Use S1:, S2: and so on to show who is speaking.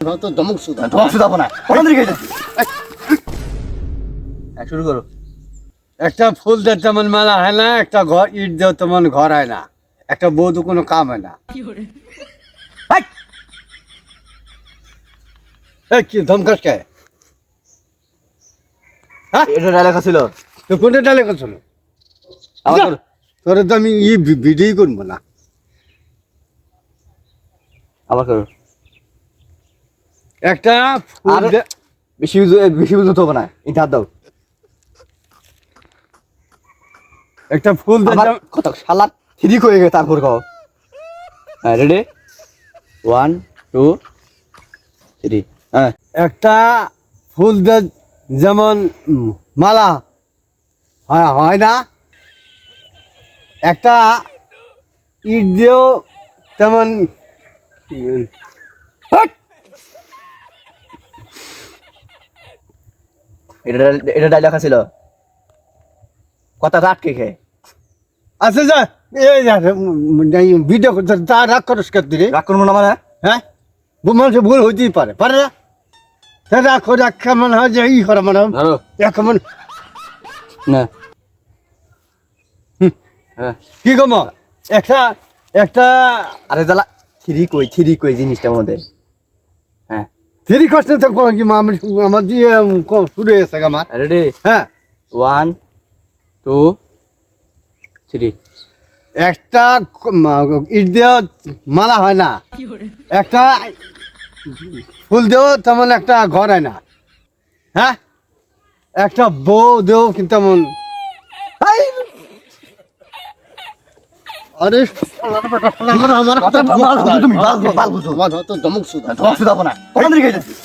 S1: তো ধমক সুদা
S2: না কোন দিকে যাচ্ছিস শুরু করো।
S1: একটা ফুল দিয়ে তেমন মেলা হয় না, একটা ঘর ইট দিয়ে তেমন ঘর হয় না, একটা বৌদ্ধ কোনো কাম হয় না।
S2: হাই!
S1: এই কি ধমকাস কে? হ্যাঁ,
S2: এটা লেখা ছিল।
S1: তো কোনটা ডালে করছিল?
S2: আবার করো।
S1: তোরে তো আমি ভিডিওই করবো না।
S2: আবার করো।
S1: একটা ফুল
S2: আরে
S1: দিয়ে-
S2: বেশি বুঝতে হবে না, এই হাত দাও।
S1: একটা ফুল দিয়ে
S2: আবার
S1: তেমন-
S2: কত শালার ঠিক হয়ে গেছে, তারপর কও। হ্যাঁ রেডি 1 2 3 হ্যাঁ
S1: একটা ফুল দিয়ে যেমন মালা হয় না, একটা ইট দিয়েও তেমন
S2: হাট! এটা লেখা ছিল। কথা আটকে খেয়ে
S1: আচ্ছা যা ভিডিও করতে তা রাগ করিস কর দিলে।
S2: রাগ করবো না মানে?
S1: হ্যাঁ, মানুষের ভুল হইতেই পারে, পারে না? তা রাগ করে রাখা মনে হয় যে ই করা মনে হয়
S2: ধরো
S1: কেমন
S2: না। হ্যাঁ
S1: কি কম একটা একটা
S2: আরে জ্বালা থ্রি কই জিনিসটার মধ্যে। হ্যাঁ
S1: থ্রি কষ্ট তো কি আমার দিয়ে শুরু হয়েছে আমার।
S2: রেডি
S1: হ্যাঁ,
S2: 1 2 3
S1: একটা ইট দিয়ে মালা হয় না, একটা ফুল দিয়েও তেমন একটা ঘর হয় না। হ্যাঁ, একটা বউ দিয়েও কিন্তু তেমন আরে আমার কথা
S2: তুমি বাল বুঝো
S1: তো ধমক সুদা
S2: না কোন দিকে যাচ্ছিস